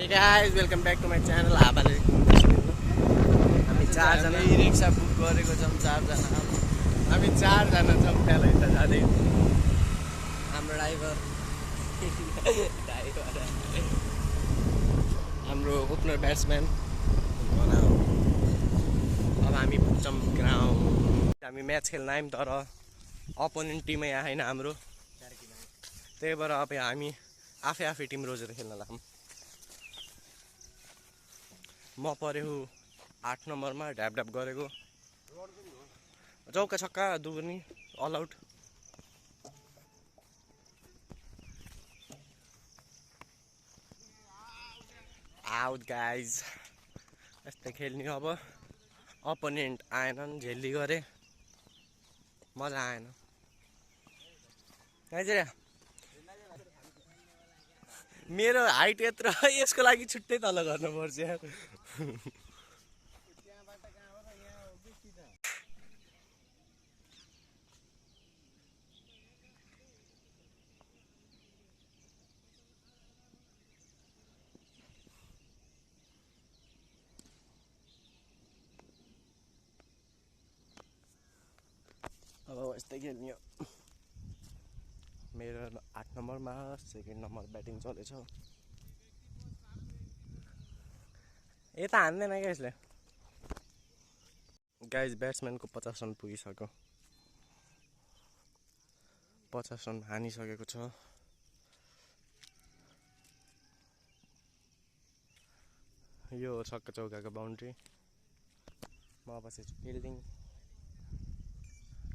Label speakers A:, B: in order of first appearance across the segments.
A: Hey guys, welcome back to my channel. हामी चारजना
B: रिक्सा book गरेको छौँ चारजना
A: छौँ त्यहाँ हिँड्दा जाँदै हाम्रो ड्राइभर हाम्रो ओपनर ब्याट्सम्यान अब हामी पुग्छौँ ग्राउन्ड हामी म्याच खेल्न आयौँ तर अपोनेन्ट टिमै आएन हाम्रो त्यही भएर अब हामी आफै टिम रोजेर खेल्न लाग्यौँ म परेको 8 नम्बरमा ढ्याप गरेको चौका छक्का दुर्नी अल आउट आउट गाइज यस्तै खेल्ने अब अपोनेन्ट आएनन् झेल्ली गरे मजा आएन मेरो हाइट यत्रो यसको लागि छुट्टै तल गर्नुपर्छ यार अब यस्तै खेल्ने हो मेरो 8 नम्बरमा सेकेन्ड नम्बर ब्याटिङ चलेछ यता हान्दैन क्या यसले गाइज ब्याट्सम्यानको 50 रन पुगिसक्यो 50 रन हानिसकेको छ यो छक्का चौकाको बाउन्ड्री म बसेछु फिल्डिङ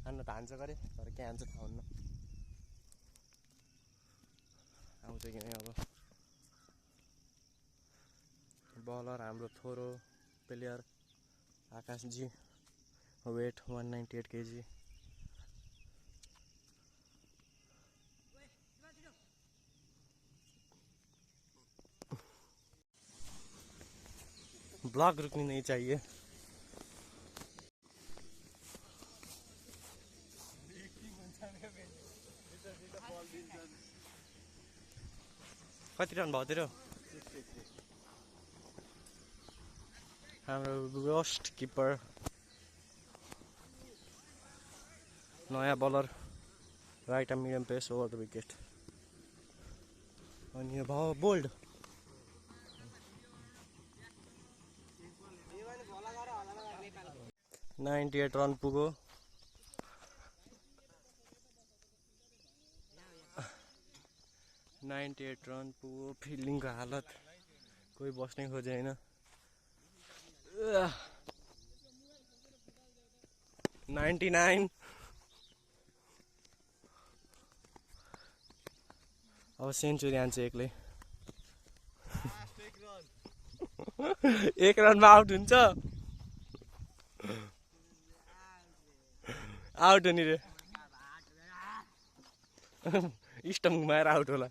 A: हान्न त हान्छ गरे तर के हान्छ थाहा हुन्न आउँछ कि नै अब बलर हाम्रो थोरो प्लेयर आकाशजी वेट 198 kg ब्लॉक रुकनी नहीं चाहिए कति रन भयो तेरो हाम्रो बेस्ट किपर नयाँ बलर राइट आर्म मिडियम पेस ओभर द विकेट अनि यो भयो बोल्ड $98 रन पुग्यो फिल्डिङको हालत कोही बस्नै खोजेन 99 अब सेन्चुरी हान्छ एक्लै एक रनमा आउट हुन्छ आउट हुने रे स्टम्प घुमाएर आउट होला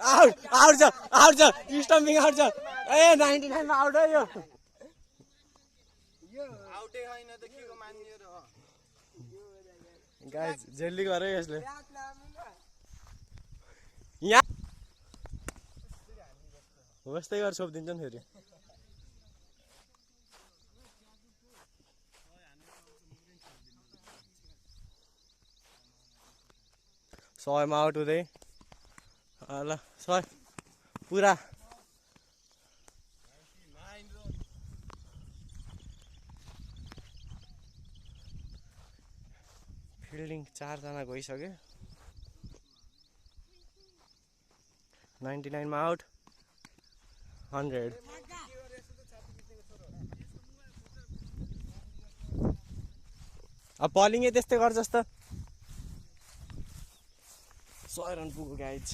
A: आउट आउट आउट छ स्टम्पिङ आउट छ ए 99 मा आउट हो यो
B: आउटै होइन त के को मान्ने र
A: गाइस जेल्ली गरे यसले यहाँ वस्तै गरेर सोधिदिन्छ नि फेरि सयमा आउट हुँदै ल सय पुरा फिल्डिङ 4 जना गइसक्यो 99 मा आउट 100 अब बलिङै त्यस्तै गर्छ जस्तो 100 रन पुग्यो गाइज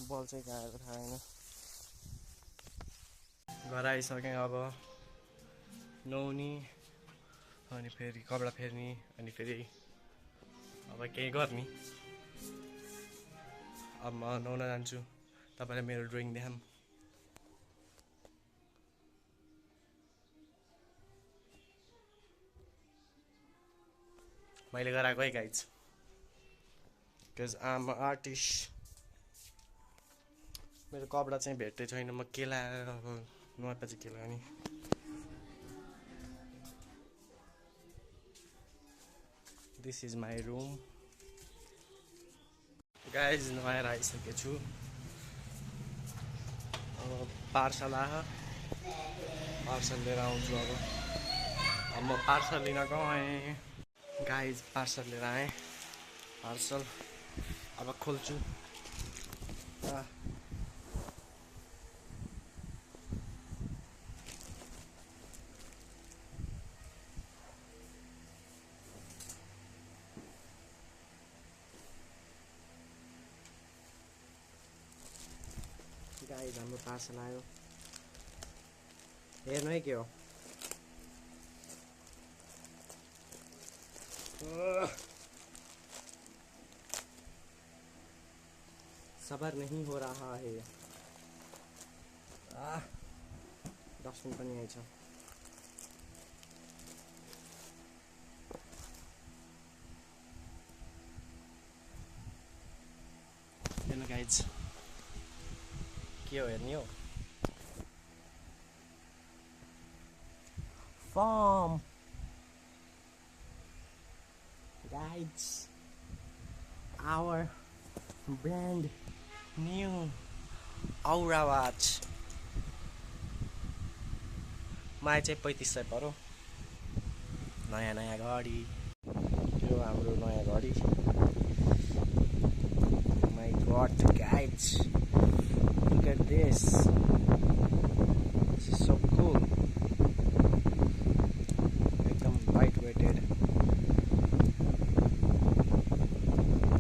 A: बल चाहिँ कहाँ आएको थाहा छैन घर आइसकेँ अब नुहाउने अनि फेरि कपडा फेर्ने अनि फेरि अब केही गर्ने अब म नुहाउन जान्छु तपाईलाई मेरो ड्रइङ देखाऊँ मैले गराएको है गाइज, बिकज आम आर्टिस्ट। मेरो कपडा चाहिँ भेट्दै छैन, म के लगाएर अब नयाँ चाहिँ के लगाउने। This is my room guys, नुहाएर आइसकेको छु। अब पार्सल आयो, पार्सल लिएर आउँछु। अब म पार्सल लिन गएँ गाइज, पार्सल लिएर आएँ। पार्सल अब खोल्छु। गाइज हाम्रो पार्सल आयो, हेर्नु है के हो। सबर नहीं हो रहा है। डस्टबिन पनि आइछ। हेर्नु गाइज के हो, हेर्ने हो। Form guys, our brand new Aura watch. मलाई चाहिँ 3500 पर्यो। नयाँ नयाँ घडी, यो हाम्रो नयाँ घडी। My god guys, look at this. This is so cool. एकदम light weighted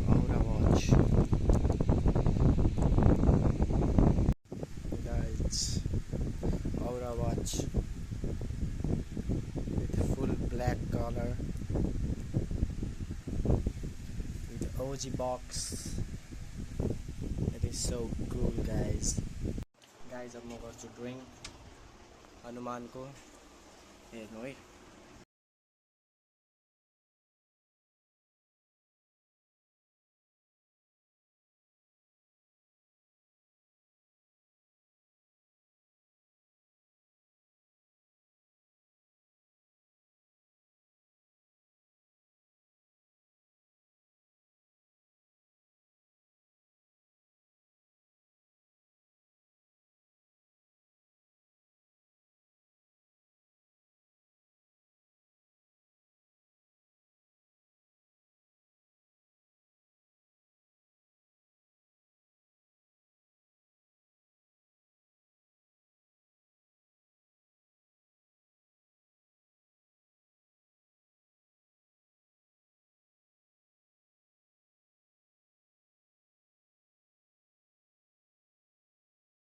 A: Aura watch. Guys, Aura watch with full black color with OG box. It is so cool guys. Guys, अब म गर्छु ड्रइङ हनुमानको, हेर्नु है।